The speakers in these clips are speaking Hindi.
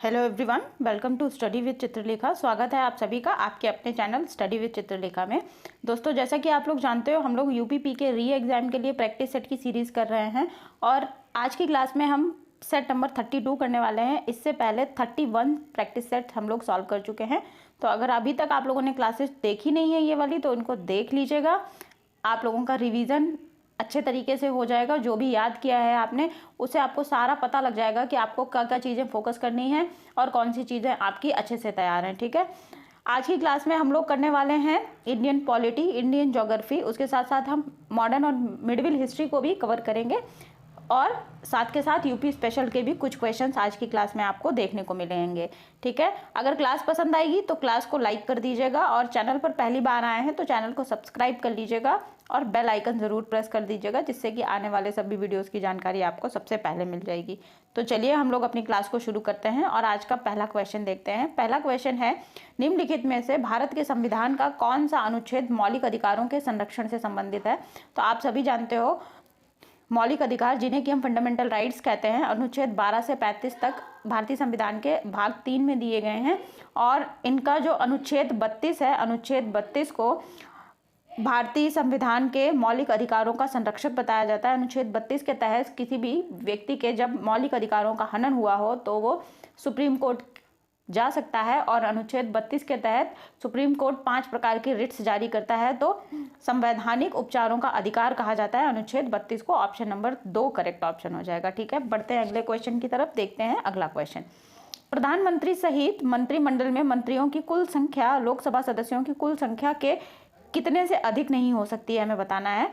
Hello everyone, welcome to study with Chitralekha. स्वागत है आप सभी का आपके अपने चैनल स्टडी विद चित्रलेखा में। दोस्तों, जैसा कि आप लोग जानते हो, हम लोग यूपीपी के री एग्ज़ाम के लिए प्रैक्टिस सेट की सीरीज़ कर रहे हैं और आज की क्लास में हम सेट नंबर 32 करने वाले हैं। इससे पहले 31 प्रैक्टिस सेट हम लोग सॉल्व कर चुके हैं। तो अगर अभी तक आप लोगों ने क्लासेस देखी नहीं है ये वाली, तो इनको देख लीजिएगा। आप लोगों का रिवीजन अच्छे तरीके से हो जाएगा। जो भी याद किया है आपने, उसे आपको सारा पता लग जाएगा कि आपको क्या क्या चीज़ें फोकस करनी है और कौन सी चीज़ें आपकी अच्छे से तैयार हैं। ठीक है, आज की क्लास में हम लोग करने वाले हैं इंडियन पॉलिटी, इंडियन ज्योग्राफी, उसके साथ साथ हम मॉडर्न और मिडिवल हिस्ट्री को भी कवर करेंगे और साथ के साथ यूपी स्पेशल के भी कुछ क्वेश्चंस आज की क्लास में आपको देखने को मिलेंगे। ठीक है, अगर क्लास पसंद आएगी तो क्लास को लाइक कर दीजिएगा और चैनल पर पहली बार आए हैं तो चैनल को सब्सक्राइब कर लीजिएगा और बेल आइकन ज़रूर प्रेस कर दीजिएगा, जिससे कि आने वाले सभी वीडियोस की जानकारी आपको सबसे पहले मिल जाएगी। तो चलिए हम लोग अपनी क्लास को शुरू करते हैं और आज का पहला क्वेश्चन देखते हैं। पहला क्वेश्चन है, निम्नलिखित में से भारत के संविधान का कौन सा अनुच्छेद मौलिक अधिकारों के संरक्षण से संबंधित है। तो आप सभी जानते हो, मौलिक अधिकार जिन्हें कि हम फंडामेंटल राइट्स कहते हैं, अनुच्छेद 12 से 35 तक भारतीय संविधान के भाग 3 में दिए गए हैं और इनका जो अनुच्छेद 32 है, अनुच्छेद 32 को भारतीय संविधान के मौलिक अधिकारों का संरक्षक बताया जाता है। अनुच्छेद 32 के तहत किसी भी व्यक्ति के जब मौलिक अधिकारों का हनन हुआ हो तो वो सुप्रीम कोर्ट जा सकता है और अनुच्छेद 32 के तहत सुप्रीम कोर्ट 5 प्रकार की रिट्स जारी करता है। तो संवैधानिक उपचारों का अधिकार कहा जाता है अनुच्छेद 32 को। ऑप्शन नंबर 2 करेक्ट ऑप्शन हो जाएगा। ठीक है, बढ़ते हैं अगले क्वेश्चन की तरफ। देखते हैं अगला क्वेश्चन। प्रधानमंत्री सहित मंत्रिमंडल में मंत्रियों की कुल संख्या लोकसभा सदस्यों की कुल संख्या के कितने से अधिक नहीं हो सकती है, हमें बताना है।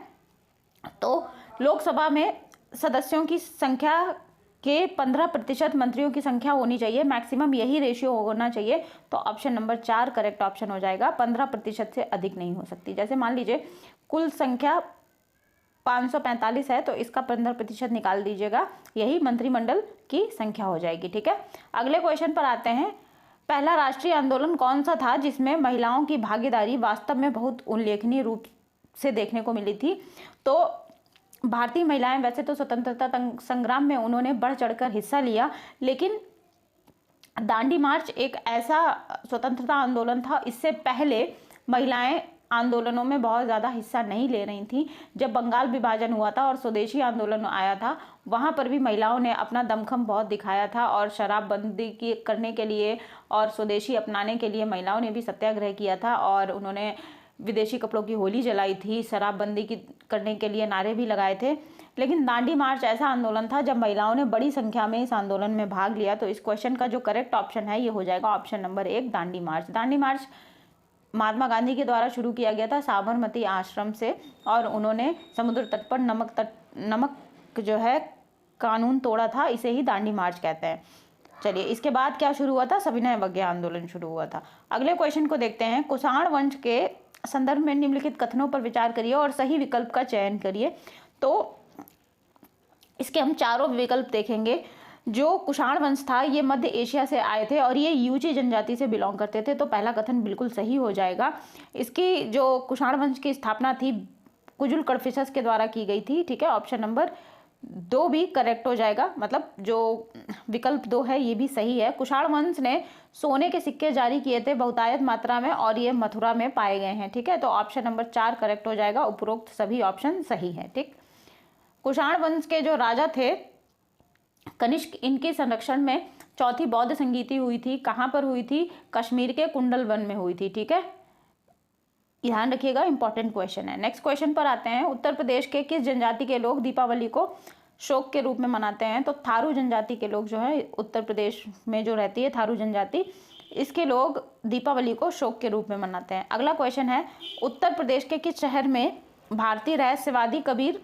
तो लोकसभा में सदस्यों की संख्या के 15% मंत्रियों की संख्या होनी चाहिए, मैक्सिमम यही रेशियो होना चाहिए। तो ऑप्शन नंबर 4 करेक्ट ऑप्शन हो जाएगा। 15% से अधिक नहीं हो सकती। जैसे मान लीजिए कुल संख्या 545 है तो इसका 15% निकाल दीजिएगा, यही मंत्रिमंडल की संख्या हो जाएगी। ठीक है, अगले क्वेश्चन पर आते हैं। पहला राष्ट्रीय आंदोलन कौन सा था जिसमें महिलाओं की भागीदारी वास्तव में बहुत उल्लेखनीय रूप से देखने को मिली थी। तो भारतीय महिलाएं वैसे तो स्वतंत्रता संग्राम में उन्होंने बढ़ चढ़कर हिस्सा लिया, लेकिन दांडी मार्च एक ऐसा स्वतंत्रता आंदोलन था, इससे पहले महिलाएं आंदोलनों में बहुत ज़्यादा हिस्सा नहीं ले रही थी। जब बंगाल विभाजन हुआ था और स्वदेशी आंदोलन आया था, वहाँ पर भी महिलाओं ने अपना दमखम बहुत दिखाया था और शराबबंदी की करने के लिए और स्वदेशी अपनाने के लिए महिलाओं ने भी सत्याग्रह किया था और उन्होंने विदेशी कपड़ों की होली जलाई थी, शराबबंदी की करने के लिए नारे भी लगाए थे। लेकिन दांडी मार्च ऐसा आंदोलन था जब महिलाओं ने बड़ी संख्या में इस आंदोलन में भाग लिया। तो इस क्वेश्चन का जो करेक्ट ऑप्शन है ये हो जाएगा ऑप्शन नंबर 1 दांडी मार्च। दांडी मार्च महात्मा गांधी के द्वारा शुरू किया गया था साबरमती आश्रम से और उन्होंने समुद्र तट पर नमक जो है कानून तोड़ा था, इसे ही दांडी मार्च कहते हैं। चलिए, इसके बाद क्या शुरू हुआ था? सविनय अवज्ञा आंदोलन शुरू हुआ था। अगले क्वेश्चन को देखते हैं। कुषाण वंश के संदर्भ में निम्नलिखित कथनों पर विचार करिए और सही विकल्प का चयन करिए। तो इसके हम चारों विकल्प देखेंगे। जो कुषाण वंश था ये मध्य एशिया से आए थे और ये यूची जनजाति से बिलोंग करते थे, तो पहला कथन बिल्कुल सही हो जाएगा। इसकी जो कुषाण वंश की स्थापना थी कुजुल कड़फिसस के द्वारा की गई थी। ठीक है, ऑप्शन नंबर 2 भी करेक्ट हो जाएगा, मतलब जो विकल्प 2 है ये भी सही है। कुषाण वंश ने सोने के सिक्के जारी किए थे बहुतायत मात्रा में और ये मथुरा में पाए गए हैं। ठीक है, तो ऑप्शन नंबर 4 करेक्ट हो जाएगा। उपरोक्त सभी ऑप्शन सही है। ठीक, कुषाण वंश के जो राजा थे कनिष्क, इनके संरक्षण में चौथी बौद्ध संगीति हुई थी। कहाँ पर हुई थी? कश्मीर के कुंडल वन में हुई थी। ठीक है, ध्यान रखिएगा, इंपॉर्टेंट क्वेश्चन है। नेक्स्ट क्वेश्चन पर आते हैं। उत्तर प्रदेश के किस जनजाति के लोग दीपावली को शोक के रूप में मनाते हैं? तो थारू जनजाति के लोग जो है उत्तर प्रदेश में जो रहती है थारू जनजाति, इसके लोग दीपावली को शोक के रूप में मनाते हैं। अगला क्वेश्चन है, उत्तर प्रदेश के किस शहर में भारतीय रहस्यवादी कबीर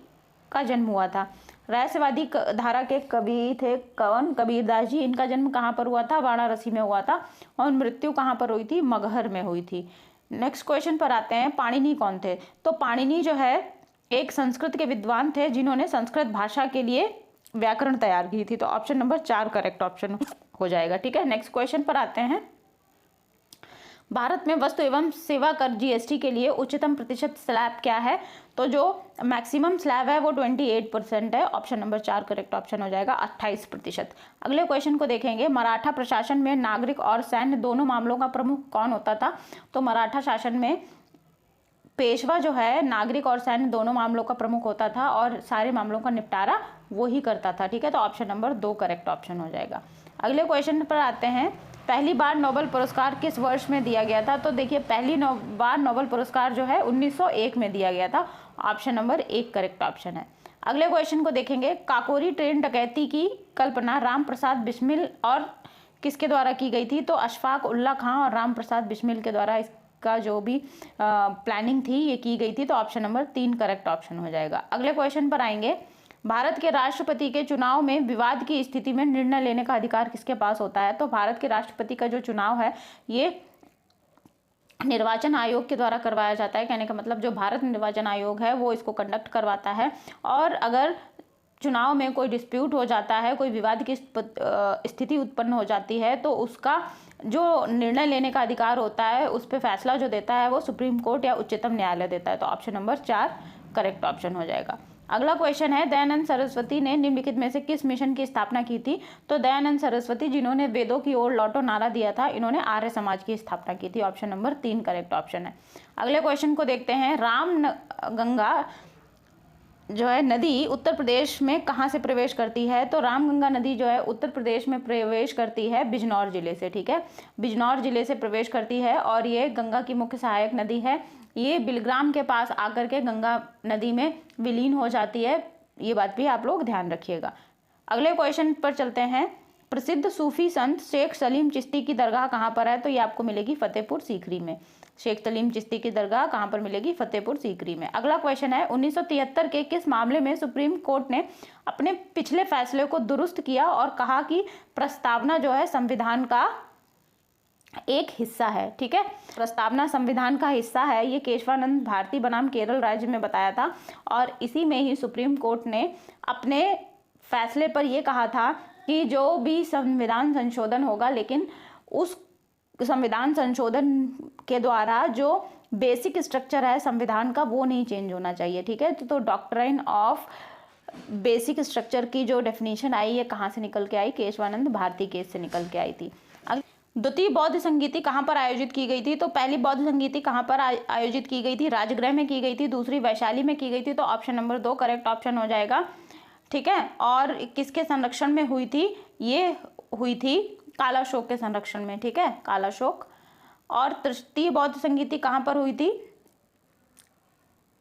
का जन्म हुआ था? रहस्यवादी धारा के कवि थे कौन? कबीरदास जी। इनका जन्म कहाँ पर हुआ था? वाराणसी में हुआ था और मृत्यु कहाँ पर हुई थी? मगहर में हुई थी। नेक्स्ट क्वेश्चन पर आते हैं। पाणिनि कौन थे? तो पाणिनि जो है एक संस्कृत के विद्वान थे जिन्होंने संस्कृत भाषा के लिए व्याकरण तैयार की थी। तो ऑप्शन नंबर 4 करेक्ट ऑप्शन हो जाएगा। ठीक है, नेक्स्ट क्वेश्चन पर आते हैं। भारत में वस्तु एवं सेवा कर जीएसटी के लिए उच्चतम प्रतिशत स्लैब क्या है? तो जो मैक्सिमम स्लैब है वो 28% है। ऑप्शन नंबर 4 करेक्ट ऑप्शन हो जाएगा, 28%। अगले क्वेश्चन को देखेंगे, मराठा प्रशासन में नागरिक और सैन्य दोनों मामलों का प्रमुख कौन होता था? तो मराठा शासन में पेशवा जो है नागरिक और सैन्य दोनों मामलों का प्रमुख होता था और सारे मामलों का निपटारा वो ही करता था। ठीक है, तो ऑप्शन नंबर 2 करेक्ट ऑप्शन हो जाएगा। अगले क्वेश्चन पर आते हैं, पहली बार नोबेल पुरस्कार किस वर्ष में दिया गया था? तो देखिए पहली बार नोबेल पुरस्कार जो है 1901 में दिया गया था। ऑप्शन नंबर 1 करेक्ट ऑप्शन है। अगले क्वेश्चन को देखेंगे, काकोरी ट्रेन डकैती की कल्पना राम प्रसाद बिस्मिल और किसके द्वारा की गई थी? तो अशफाक उल्ला खां और राम प्रसाद बिस्मिल के द्वारा इसका जो भी प्लानिंग थी ये की गई थी। तो ऑप्शन नंबर 3 करेक्ट ऑप्शन हो जाएगा। अगले क्वेश्चन पर आएंगे, भारत के राष्ट्रपति के चुनाव में विवाद की स्थिति में निर्णय लेने का अधिकार किसके पास होता है? तो भारत के राष्ट्रपति का जो चुनाव है ये निर्वाचन आयोग के द्वारा करवाया जाता है। कहने का मतलब जो भारत निर्वाचन आयोग है वो इसको कंडक्ट करवाता है, और अगर चुनाव में कोई डिस्प्यूट हो जाता है, कोई विवाद की स्थिति उत्पन्न हो जाती है, तो उसका जो निर्णय लेने का अधिकार होता है उस पर फैसला जो देता है वो सुप्रीम कोर्ट या उच्चतम न्यायालय देता है। तो ऑप्शन नंबर 4 करेक्ट ऑप्शन हो जाएगा। अगला क्वेश्चन है, दयानंद सरस्वती ने निम्नलिखित में से किस मिशन की स्थापना की थी? तो दयानंद सरस्वती जिन्होंने वेदों की ओर लौटो नारा दिया था, इन्होंने आर्य समाज की स्थापना की थी। ऑप्शन नंबर 3 करेक्ट ऑप्शन है। अगले क्वेश्चन को देखते हैं, रामगंगा जो है नदी उत्तर प्रदेश में कहाँ से प्रवेश करती है? तो रामगंगा नदी जो है उत्तर प्रदेश में प्रवेश करती है बिजनौर जिले से। ठीक है, बिजनौर जिले से प्रवेश करती है और ये गंगा की मुख्य सहायक नदी है। ये बिलग्राम के पास आकर के गंगा नदी में विलीन हो जाती है, ये बात भी आप लोग ध्यान रखिएगा। अगले क्वेश्चन पर चलते हैं, प्रसिद्ध सूफी संत शेख सलीम चिश्ती की दरगाह कहाँ पर है? तो ये आपको मिलेगी फतेहपुर सीकरी में। शेख सलीम चिश्ती की दरगाह कहाँ पर मिलेगी? फतेहपुर सीकरी में। अगला क्वेश्चन है, 1973 के किस मामले में सुप्रीम कोर्ट ने अपने पिछले फैसले को दुरुस्त किया और कहा कि प्रस्तावना जो है संविधान का एक हिस्सा है? ठीक है, प्रस्तावना संविधान का हिस्सा है, ये केशवानंद भारती बनाम केरल राज्य में बताया था, और इसी में ही सुप्रीम कोर्ट ने अपने फैसले पर यह कहा था कि जो भी संविधान संशोधन होगा, लेकिन उस संविधान संशोधन के द्वारा जो बेसिक स्ट्रक्चर है संविधान का वो नहीं चेंज होना चाहिए। ठीक है, तो डॉक्ट्राइन ऑफ बेसिक स्ट्रक्चर की जो डेफिनेशन आई ये कहाँ से निकल के आई? केशवानंद भारती केस से निकल के आई थी। द्वितीय बौद्ध संगीति कहाँ पर आयोजित की गई थी? तो पहली बौद्ध संगीति कहाँ पर आयोजित की गई थी? राजगृह में की गई थी, दूसरी वैशाली में की गई थी। तो ऑप्शन नंबर 2 करेक्ट ऑप्शन हो जाएगा। ठीक है, और किसके संरक्षण में हुई थी? ये हुई थी कालाशोक के संरक्षण में। ठीक है, कालाशोक। और तृतीय बौद्ध संगीति कहाँ पर हुई थी?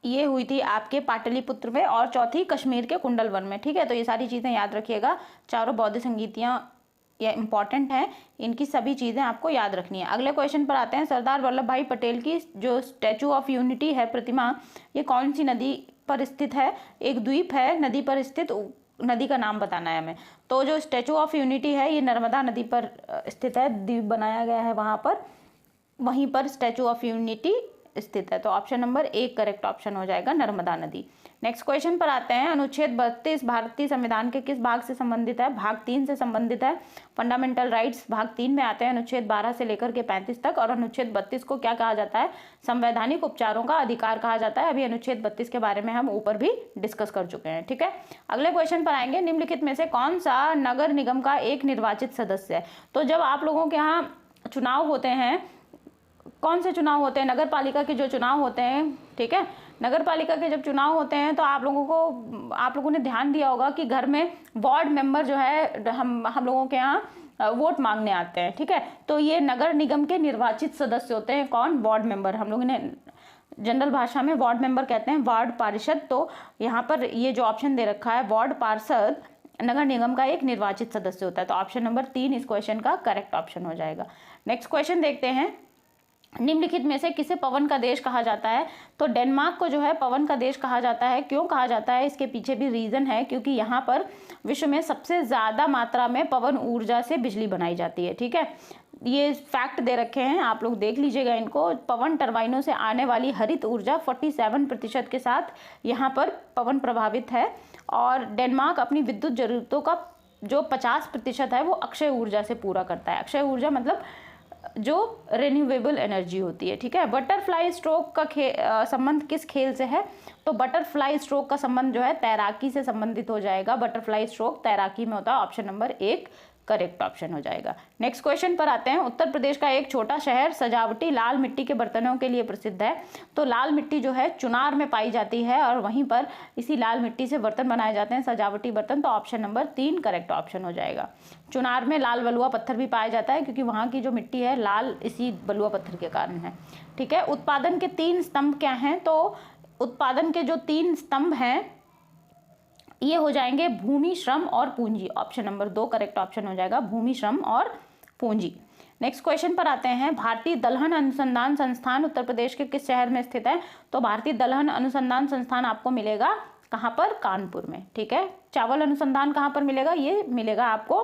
ये हुई थी आपके पाटलिपुत्र में, और चौथी कश्मीर के कुंडलवन में। ठीक है, तो ये सारी चीज़ें याद रखिएगा, चारों बौद्ध संगीतियाँ ये इंपॉर्टेंट हैं, इनकी सभी चीज़ें आपको याद रखनी है। अगले क्वेश्चन पर आते हैं, सरदार वल्लभ भाई पटेल की जो स्टैचू ऑफ यूनिटी है प्रतिमा, ये कौन सी नदी पर स्थित है? एक द्वीप है नदी पर स्थित, नदी का नाम बताना है हमें। तो जो स्टैचू ऑफ यूनिटी है ये नर्मदा नदी पर स्थित है, द्वीप बनाया गया है वहाँ पर, वहीं पर स्टैचू ऑफ यूनिटी स्थित है। तो ऑप्शन नंबर 1 करेक्ट ऑप्शन हो जाएगा, नर्मदा नदी। नेक्स्ट क्वेश्चन पर आते हैं, अनुच्छेद 32 भारतीय संविधान के किस भाग से संबंधित है? भाग 3 से संबंधित है। फंडामेंटल राइट्स भाग 3 में आते हैं अनुच्छेद 12 से लेकर के 35 तक, और अनुच्छेद 32 को क्या कहा जाता है? संवैधानिक उपचारों का अधिकार कहा जाता है। अभी अनुच्छेद 32 के बारे में हम ऊपर भी डिस्कस कर चुके हैं। ठीक है, अगले क्वेश्चन पर आएंगे, निम्नलिखित में से कौन सा नगर निगम का एक निर्वाचित सदस्य है? तो जब आप लोगों के यहाँ चुनाव होते हैं, कौन से चुनाव होते हैं? नगर पालिका के जो चुनाव होते हैं, ठीक है, नगर पालिका के जब चुनाव होते हैं तो आप लोगों ने ध्यान दिया होगा कि घर में वार्ड मेंबर जो है हम लोगों के यहाँ वोट मांगने आते हैं। ठीक है, तो ये नगर निगम के निर्वाचित सदस्य होते हैं। कौन? Ward member. हम लोगों ने जनरल भाषा में वार्ड मेंबर कहते हैं, वार्ड पार्षद। तो यहाँ पर ये जो ऑप्शन दे रखा है वार्ड पार्षद नगर निगम का एक निर्वाचित सदस्य होता है। तो ऑप्शन नंबर 3 इस क्वेश्चन का करेक्ट ऑप्शन हो जाएगा। नेक्स्ट क्वेश्चन देखते हैं, निम्नलिखित में से किसे पवन का देश कहा जाता है? तो डेनमार्क को जो है पवन का देश कहा जाता है। क्यों कहा जाता है? इसके पीछे भी रीज़न है, क्योंकि यहाँ पर विश्व में सबसे ज़्यादा मात्रा में पवन ऊर्जा से बिजली बनाई जाती है। ठीक है, ये फैक्ट दे रखे हैं, आप लोग देख लीजिएगा इनको। पवन टर्बाइनों से आने वाली हरित ऊर्जा 47% के साथ यहाँ पर पवन प्रभावित है, और डेनमार्क अपनी विद्युत जरूरतों का जो 50% है वो अक्षय ऊर्जा से पूरा करता है। अक्षय ऊर्जा मतलब जो रिन्यूएबल एनर्जी होती है। ठीक है, बटरफ्लाई स्ट्रोक का संबंध किस खेल से है? तो बटरफ्लाई स्ट्रोक का संबंध जो है तैराकी से संबंधित हो जाएगा। बटरफ्लाई स्ट्रोक तैराकी में होता है। ऑप्शन नंबर 1 करेक्ट ऑप्शन हो जाएगा। नेक्स्ट क्वेश्चन पर आते हैं। उत्तर प्रदेश का एक छोटा शहर सजावटी लाल मिट्टी के बर्तनों के लिए प्रसिद्ध है। तो लाल मिट्टी जो है चुनार में पाई जाती है और वहीं पर इसी लाल मिट्टी से बर्तन बनाए जाते हैं, सजावटी बर्तन। तो ऑप्शन नंबर 3 करेक्ट ऑप्शन हो जाएगा। चुनार में लाल बलुआ पत्थर भी पाया जाता है क्योंकि वहाँ की जो मिट्टी है लाल इसी बलुआ पत्थर के कारण है। ठीक है, उत्पादन के 3 स्तंभ क्या हैं? तो उत्पादन के जो 3 स्तंभ हैं ये हो जाएंगे भूमि, श्रम और पूंजी। ऑप्शन नंबर 2 करेक्ट ऑप्शन हो जाएगा, भूमि, श्रम और पूंजी। नेक्स्ट क्वेश्चन पर आते हैं। भारतीय दलहन अनुसंधान संस्थान उत्तर प्रदेश के किस शहर में स्थित है? तो भारतीय दलहन अनुसंधान संस्थान आपको मिलेगा कहाँ पर? कानपुर में। ठीक है, चावल अनुसंधान कहाँ पर मिलेगा? ये मिलेगा आपको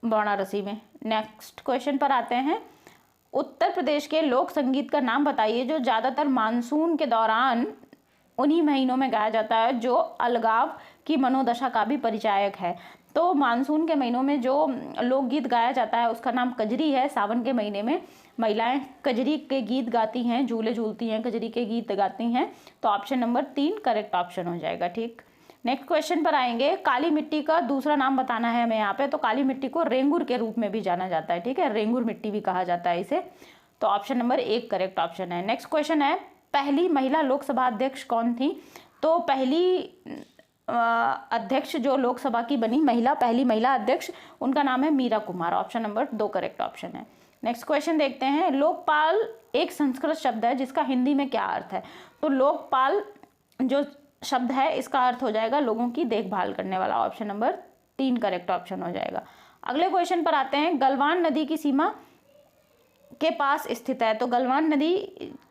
वाराणसी में। नेक्स्ट क्वेश्चन पर आते हैं। उत्तर प्रदेश के लोक संगीत का नाम बताइए जो ज़्यादातर मानसून के दौरान उन्हीं महीनों में गाया जाता है जो अलगाव की मनोदशा का भी परिचायक है। तो मानसून के महीनों में जो लोकगीत गाया जाता है उसका नाम कजरी है। सावन के महीने में महिलाएं कजरी के गीत गाती हैं, झूले झूलती हैं, कजरी के गीत गाती हैं। तो ऑप्शन नंबर 3 करेक्ट ऑप्शन हो जाएगा। ठीक, नेक्स्ट क्वेश्चन पर आएंगे। काली मिट्टी का दूसरा नाम बताना है हमें यहाँ पे। तो काली मिट्टी को रेंगुर के रूप में भी जाना जाता है। ठीक है, रेंगुर मिट्टी भी कहा जाता है इसे। तो ऑप्शन नंबर 1 करेक्ट ऑप्शन है। नेक्स्ट क्वेश्चन है। पहली महिला लोकसभा अध्यक्ष कौन थी? तो पहली अध्यक्ष जो लोकसभा की बनी पहली महिला अध्यक्ष, उनका नाम है Meera Kumar. Option number 2 correct option है। नेक्स्ट क्वेश्चन देखते हैं। लोकपाल एक संस्कृत शब्द है जिसका हिंदी में क्या अर्थ है? तो लोकपाल जो शब्द है इसका अर्थ हो जाएगा लोगों की देखभाल करने वाला। ऑप्शन नंबर 3 करेक्ट ऑप्शन हो जाएगा। अगले क्वेश्चन पर आते हैं। गलवान नदी की सीमा के पास स्थित है। तो गलवान नदी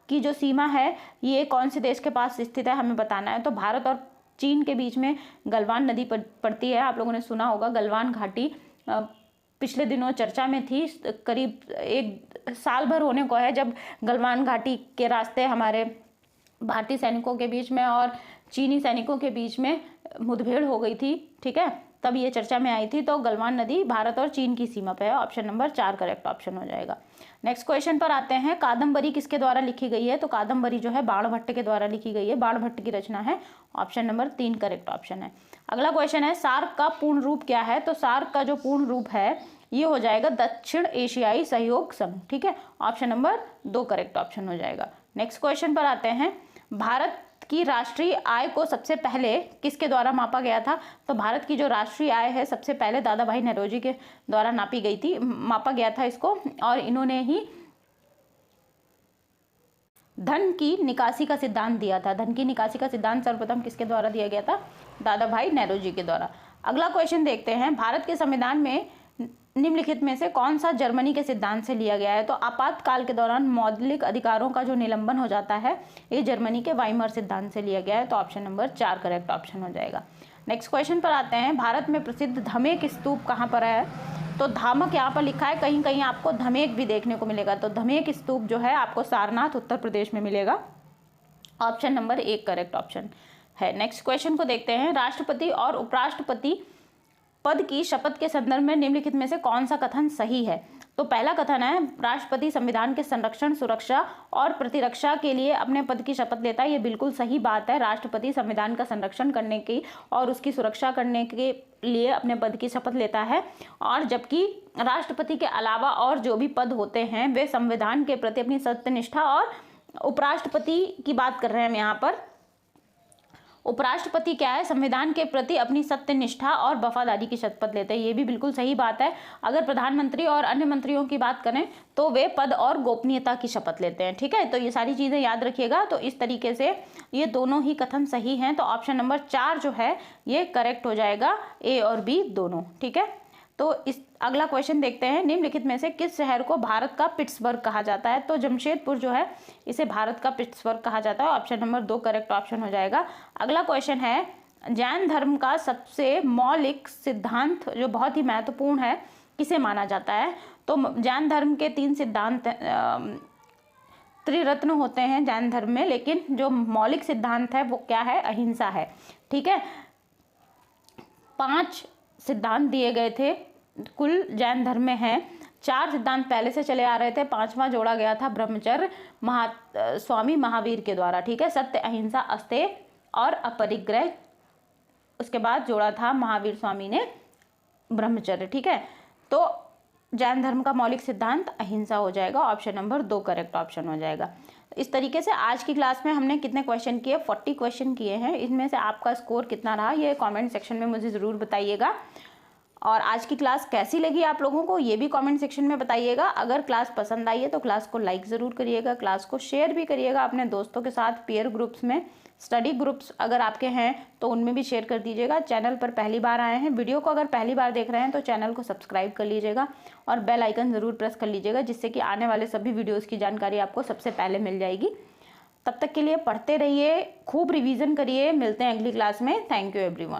की जो सीमा है ये कौन से देश के पास स्थित है हमें बताना है। तो भारत और चीन के बीच में गलवान नदी पड़ती है। आप लोगों ने सुना होगा गलवान घाटी पिछले दिनों चर्चा में थी। करीब 1 साल भर होने को है जब गलवान घाटी के रास्ते हमारे भारतीय सैनिकों के बीच में और चीनी सैनिकों के बीच में मुठभेड़ हो गई थी। ठीक है, तब ये चर्चा में आई थी। तो गलवान नदी भारत और चीन की सीमा पे है। ऑप्शन नंबर 4 करेक्ट ऑप्शन हो जाएगा। नेक्स्ट क्वेश्चन पर आते हैं। कादम्बरी किसके द्वारा लिखी गई है? तो कादम्बरी जो है बाणभट्ट के द्वारा लिखी गई है। बाणभट्ट की रचना है। ऑप्शन नंबर 3 करेक्ट ऑप्शन है। अगला क्वेश्चन है। सार्क का पूर्ण रूप क्या है? तो सार्क का जो पूर्ण रूप है ये हो जाएगा दक्षिण एशियाई सहयोग संघ। ठीक है, ऑप्शन नंबर 2 करेक्ट ऑप्शन हो जाएगा। नेक्स्ट क्वेश्चन पर आते हैं। भारत की राष्ट्रीय आय को सबसे पहले किसके द्वारा मापा गया था? तो भारत की जो राष्ट्रीय आय है सबसे पहले दादा भाई नौरोजी के द्वारा नापी गई थी, मापा गया था इसको। और इन्होंने ही धन की निकासी का सिद्धांत दिया था। धन की निकासी का सिद्धांत सर्वप्रथम किसके द्वारा दिया गया था? दादा भाई नौरोजी के द्वारा। अगला क्वेश्चन देखते हैं। भारत के संविधान में निम्नलिखित में से कौन सा जर्मनी के सिद्धांत से लिया गया है? तो आपातकाल के दौरान मौलिक अधिकारों का जो निलंबन हो जाता है ये जर्मनी के वाइमर सिद्धांत से लिया गया है। तो ऑप्शन नंबर 4 करेक्ट ऑप्शन हो जाएगा। नेक्स्ट क्वेश्चन पर आते हैं। भारत में प्रसिद्ध धमेक स्तूप कहाँ पर है? तो धामक यहाँ पर लिखा है, कहीं कहीं आपको धमेक भी देखने को मिलेगा। तो धमेक स्तूप जो है आपको सारनाथ उत्तर प्रदेश में मिलेगा। ऑप्शन नंबर 1 करेक्ट ऑप्शन है। नेक्स्ट क्वेश्चन को देखते हैं। राष्ट्रपति और उपराष्ट्रपति पद की शपथ के संदर्भ में निम्नलिखित में से कौन सा कथन सही है? तो पहला कथन है राष्ट्रपति संविधान के संरक्षण, सुरक्षा और प्रतिरक्षा के लिए अपने पद की शपथ लेता है। ये बिल्कुल सही बात है। राष्ट्रपति संविधान का संरक्षण करने की और उसकी सुरक्षा करने के लिए अपने पद की शपथ लेता है। और जबकि राष्ट्रपति के अलावा और जो भी पद होते हैं वे संविधान के प्रति अपनी सत्यनिष्ठा, और उपराष्ट्रपति की बात कर रहे हैं हम यहाँ पर, उपराष्ट्रपति क्या है? संविधान के प्रति अपनी सत्यनिष्ठा और वफादारी की शपथ लेते हैं। ये भी बिल्कुल सही बात है। अगर प्रधानमंत्री और अन्य मंत्रियों की बात करें तो वे पद और गोपनीयता की शपथ लेते हैं। ठीक है, तो ये सारी चीज़ें याद रखिएगा। तो इस तरीके से ये दोनों ही कथन सही हैं। तो ऑप्शन नंबर 4 जो है ये करेक्ट हो जाएगा, ए और बी दोनों। ठीक है, तो इस अगला क्वेश्चन देखते हैं। निम्नलिखित में से किस शहर को भारत का पिट्सबर्ग कहा जाता है? तो जमशेदपुर जो है इसे भारत का पिट्सबर्ग कहा जाता है। ऑप्शन नंबर 2 करेक्ट ऑप्शन हो जाएगा। अगला क्वेश्चन है। जैन धर्म का सबसे मौलिक सिद्धांत जो बहुत ही महत्वपूर्ण है किसे माना जाता है? तो जैन धर्म के 3 सिद्धांत त्रिरत्न होते हैं जैन धर्म में, लेकिन जो मौलिक सिद्धांत है वो क्या है? अहिंसा है। ठीक है, 5 सिद्धांत दिए गए थे कुल जैन धर्म में हैं। 4 सिद्धांत पहले से चले आ रहे थे, 5वां जोड़ा गया था ब्रह्मचर्य स्वामी महावीर के द्वारा, ठीक है। सत्य, अहिंसा, अस्तेय और अपरिग्रह, उसके बाद जोड़ा था महावीर स्वामी ने ब्रह्मचर्य, ठीक है। तो जैन धर्म का मौलिक सिद्धांत अहिंसा हो जाएगा, ऑप्शन नंबर 2 करेक्ट ऑप्शन हो जाएगा। इस तरीके से आज की क्लास में हमने कितने क्वेश्चन किए, 40 क्वेश्चन किए हैं। इनमें से आपका स्कोर कितना रहा ये कमेंट सेक्शन में मुझे ज़रूर बताइएगा। और आज की क्लास कैसी लगी आप लोगों को ये भी कमेंट सेक्शन में बताइएगा। अगर क्लास पसंद आई है तो क्लास को लाइक ज़रूर करिएगा, क्लास को शेयर भी करिएगा अपने दोस्तों के साथ, पीयर ग्रुप्स में, स्टडी ग्रुप्स अगर आपके हैं तो उनमें भी शेयर कर दीजिएगा। चैनल पर पहली बार आए हैं, वीडियो को अगर पहली बार देख रहे हैं तो चैनल को सब्सक्राइब कर लीजिएगा और बेल आइकन ज़रूर प्रेस कर लीजिएगा, जिससे कि आने वाले सभी वीडियोज़ की जानकारी आपको सबसे पहले मिल जाएगी। तब तक के लिए पढ़ते रहिए, खूब रिवीजन करिए। मिलते हैं अगली क्लास में। Thank you everyone.